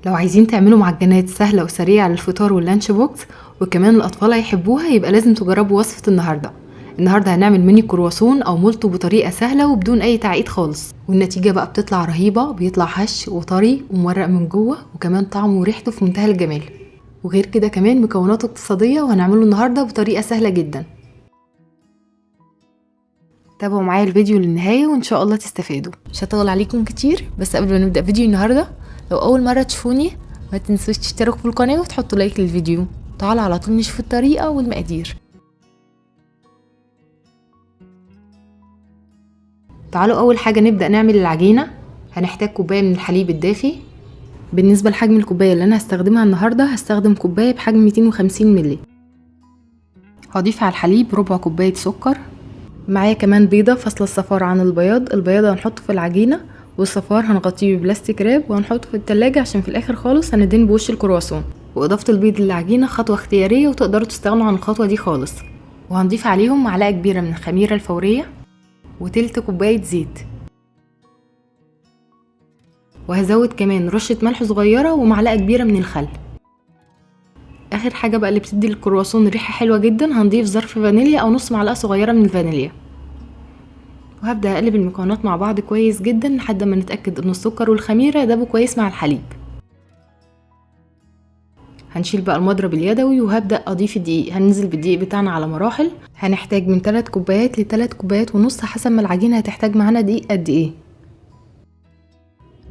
لو عايزين تعملوا معجنات سهلة وسريعة للفطار واللانش بوكس وكمان الأطفال هيحبوها، يبقى لازم تجربوا وصفة النهاردة هنعمل ميني كرواسون أو مولتو بطريقة سهلة وبدون أي تعقيد خالص، والنتيجة بقى بتطلع رهيبة، بيطلع هش وطري ومورق من جوه وكمان طعمه وريحته في منتهى الجمال. وغير كده كمان مكوناته اقتصادية وهنعمله النهاردة بطريقة سهلة جدا. تابعوا معايا الفيديو للنهاية وإن شاء الله تستفادوا. مش هطول عليكم كتير، بس قبل ما نبدأ فيديو النهاردة لو أول مرة تشوفوني ما تنسوش تشتركوا في القناة وتحطوا لايك للفيديو. تعالوا على طول نشوف الطريقة والمقادير. تعالوا أول حاجة نبدأ نعمل العجينة. هنحتاج كوباية من الحليب الدافي. بالنسبة لحجم الكوباية اللي أنا هستخدمها النهاردة هستخدم كوباية بحجم 250 مللي. هضيف على الحليب ربع كوباية سكر، معايا كمان بيضة فاصلة الصفار عن البياض. البياض هنحطه في العجينة والصفار هنغطيه ببلاستيك راب وهنحطه في التلاجة عشان في الاخر خالص هندهن بوش الكرواسون. واضافة البيض للعجينة خطوة اختيارية وتقدروا تستغنوا عن الخطوة دي خالص. وهنضيف عليهم معلقة كبيرة من الخميرة الفورية وتلت كوباية زيت، وهزود كمان رشة ملح صغيرة ومعلقة كبيرة من الخل. اخر حاجة بقى اللي بتدي للكرواسون ريحة حلوة جدا هنضيف ظرف فانيليا او نص معلقة صغيرة من الفانيليا. وهبدأ اقلب المكونات مع بعض كويس جدا لحد ما نتأكد ان السكر والخميرة دابوا كويس مع الحليب. هنشيل بقى المضرب اليدوي وهبدأ اضيف الدقيق. هننزل بالدقيق بتاعنا على مراحل. هنحتاج من 3 كوبايات ل 3 كوبايات ونص حسب ما العجينة هتحتاج معانا دقيق قد ايه.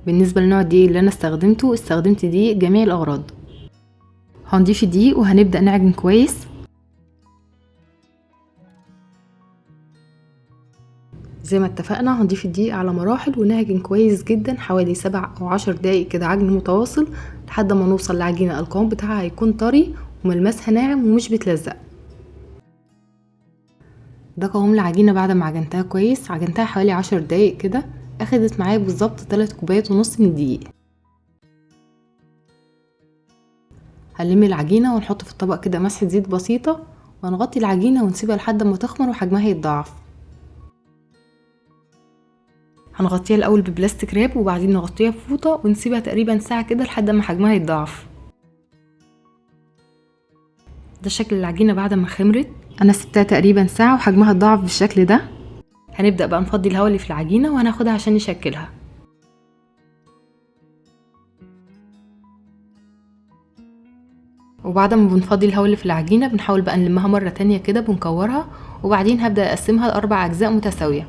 بالنسبة لنوع الدقيق اللي انا استخدمت دقيق جميع الاغراض. هنضيف الدقيق وهنبدأ نعجن كويس. زي ما اتفقنا هنضيف الدقيق على مراحل ونعجن كويس جدا حوالي 7 أو 10 دقايق كده، عجن متواصل لحد ما نوصل لعجينة القوام بتاعها هيكون طري وملمسها ناعم ومش بتلزق. ده قوام العجينة بعد ما عجنتها كويس. عجنتها حوالي 10 دقايق كده، اخدت معايا بالظبط 3 كوبايات ونص من الدقيق. هنلم العجينة ونحط في الطبق كده مسحة زيت بسيطة وهنغطي العجينة ونسيبها لحد ما تخمر وحجمها يتضاعف. هنغطيها الاول ببلاستيك راب وبعدين نغطيها بفوطه ونسيبها تقريبا ساعه كده لحد ما حجمها يتضاعف. ده شكل العجينه بعد ما خمرت. انا سبتها تقريبا ساعه وحجمها اتضاعف بالشكل ده. هنبدا بقى نفضي الهواء اللي في العجينه وهناخدها عشان نشكلها. وبعد ما بنفضي الهواء اللي في العجينه بنحاول بقى نلمها مره تانية كده بنكورها، وبعدين هبدا اقسمها لاربع اجزاء متساويه.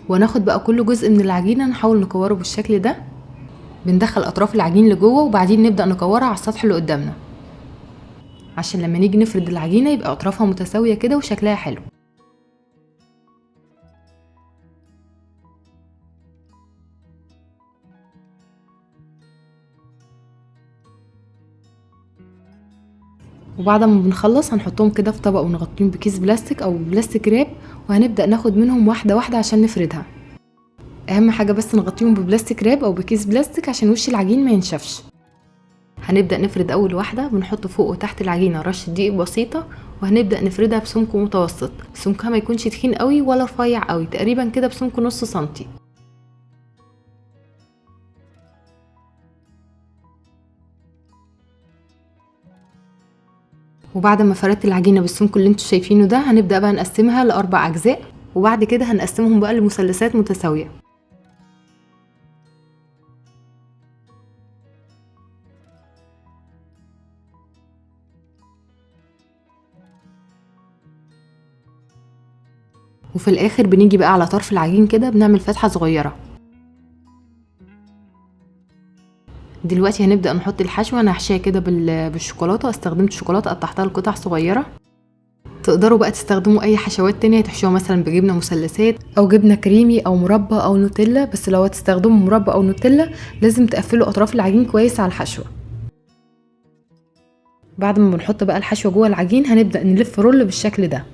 وناخد بقى كل جزء من العجينه نحاول نكوره بالشكل ده. بندخل اطراف العجين لجوه وبعدين نبدا نكورها على السطح اللي قدامنا عشان لما نيجي نفرد العجينه يبقى اطرافها متساويه كده وشكلها حلو. وبعد ما بنخلص هنحطهم كده في طبق ونغطيهم بكيس بلاستيك او بلاستيك راب، وهنبدا ناخد منهم واحده واحده عشان نفردها. اهم حاجه بس نغطيهم ببلاستيك راب او بكيس بلاستيك عشان وش العجين ما ينشفش. هنبدا نفرد اول واحده، بنحط فوق وتحت العجينه رشه دقيق بسيطه وهنبدا نفردها بسمك متوسط. سمكها ما يكونش تخين قوي ولا رفيع قوي، تقريبا كده بسمك نص سنتي. وبعد ما فردت العجينه بالسمك اللي انتوا شايفينه ده هنبدا بقى نقسمها لاربع اجزاء، وبعد كده هنقسمهم بقى لمثلثات متساويه. وفي الاخر بنيجي بقى على طرف العجين كده بنعمل فتحه صغيره. دلوقتي هنبدا نحط الحشوه. انا هحشيها كده بالشوكولاته. استخدمت شوكولاته قطعتها لقطع صغيره. تقدروا بقى تستخدموا اي حشوات تانية تحشوها مثلا بجبنه مثلثات او جبنه كريمي او مربى او نوتيلا، بس لو هتستخدموا مربى او نوتيلا لازم تقفلوا اطراف العجين كويس على الحشوه. بعد ما بنحط بقى الحشوه جوه العجين هنبدا نلف رول بالشكل ده.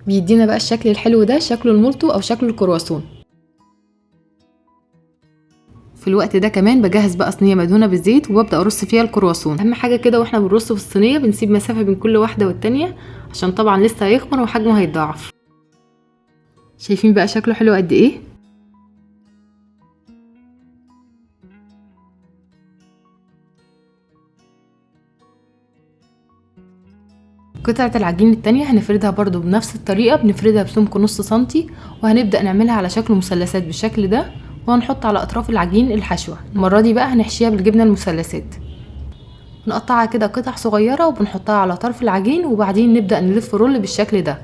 بيدينا بقى الشكل الحلو ده، شكل المولتو او شكل الكرواسون. في الوقت ده كمان بجهز بقى صينيه مدهونه بالزيت وببدا ارص فيها الكرواسون. اهم حاجه كده واحنا بنرص في الصينيه بنسيب مسافه بين كل واحده والتانيه عشان طبعا لسه هيخمر وحجمه هيتضاعف. شايفين بقى شكله حلو قد ايه؟ قطعة العجين التانية هنفردها برضو بنفس الطريقة، بنفردها بسمك نص سنتي، وهنبدأ نعملها على شكل مثلثات بالشكل ده، وهنحط على أطراف العجين الحشوة. المرة دي بقى هنحشيها بالجبنة المثلثات، نقطعها كده قطع صغيرة وبنحطها على طرف العجين، وبعدين نبدأ نلف رول بالشكل ده.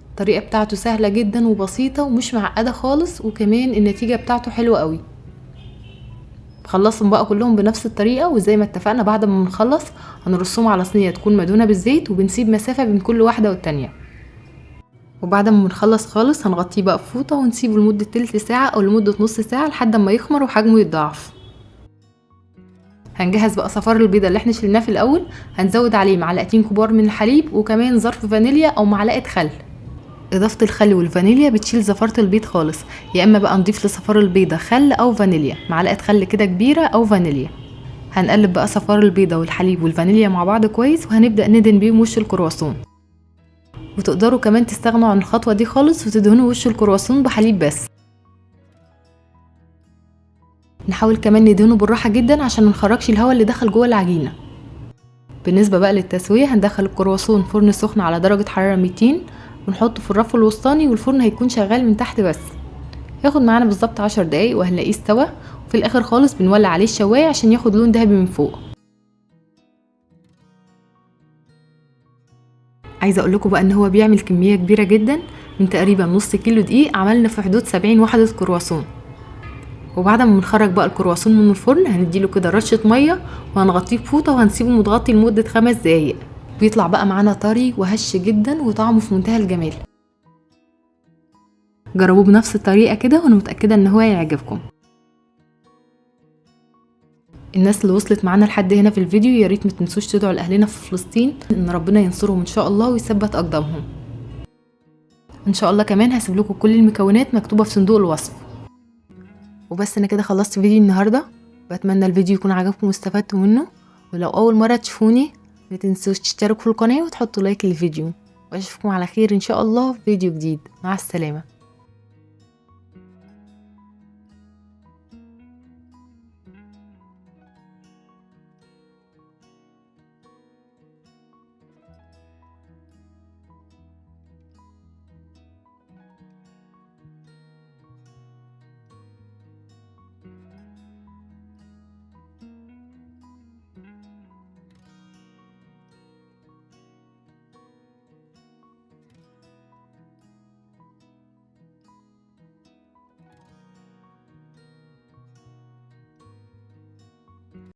الطريقة بتاعته سهلة جدا وبسيطة ومش معقدة خالص، وكمان النتيجة بتاعته حلوة قوي. خلصهم بقى كلهم بنفس الطريقة، وزي ما اتفقنا بعد ما بنخلص هنرصهم على صينية تكون مدهونة بالزيت، وبنسيب مسافة بين كل واحدة والتانية. وبعد ما بنخلص خالص هنغطيه بقى بفوطة ونسيبه لمدة تلت ساعة او لمدة نص ساعة لحد ما يخمر وحجمه يتضاعف. هنجهز بقى صفار البيضة اللي احنا شلناه في الاول، هنزود عليه معلقتين كبار من الحليب وكمان ظرف فانيليا او معلقة خل. اضافة الخل والفانيليا بتشيل زفارة البيض خالص، يا اما بقى نضيف لصفار البيضة خل او فانيليا، معلقة خل كده كبيرة او فانيليا. هنقلب بقى صفار البيضة والحليب والفانيليا مع بعض كويس، وهنبدأ ندهن بيهم وش الكرواسون. وتقدروا كمان تستغنوا عن الخطوة دي خالص وتدهنوا وش الكرواسون بحليب بس. نحاول كمان ندهنه بالراحة جدا عشان منخرجش الهواء اللي دخل جوه العجينة. بالنسبة بقى للتسوية هندخل الكرواسون فرن سخن على درجة حرارة 200، ونحطه في الرف الوسطاني، والفرن هيكون شغال من تحت بس. ياخد معانا بالظبط 10 دقايق وهنلاقيه استوى، وفي الاخر خالص بنولع عليه الشواية عشان ياخد لون ذهبي من فوق. عايزه اقول لكم بقى ان هو بيعمل كميه كبيره جدا، من تقريبا نص كيلو دقيق عملنا في حدود 70 وحده كرواسون. وبعد ما بنخرج بقى الكرواسون من الفرن هنديله كده رشه ميه، وهنغطيه بفوطه وهنسيبه متغطي لمده 5 دقايق. بيطلع بقى معانا طري وهش جدا وطعمه في منتهى الجمال. جربوه بنفس الطريقه كده وانا متاكده ان هو هيعجبكم. الناس اللي وصلت معانا لحد هنا في الفيديو يا ريت ما تنسوش تدعوا لاهلنا في فلسطين ان ربنا ينصرهم ان شاء الله ويثبت اقدامهم. ان شاء الله كمان هسيب لكم كل المكونات مكتوبه في صندوق الوصف. وبس انا كده خلصت فيديو النهارده، بتمنى الفيديو يكون عجبكم واستفدتوا منه. ولو اول مره تشوفوني ما تنسوش تشتركوا في القناه وتحطوا لايك للفيديو، واشوفكم على خير ان شاء الله في فيديو جديد. مع السلامه.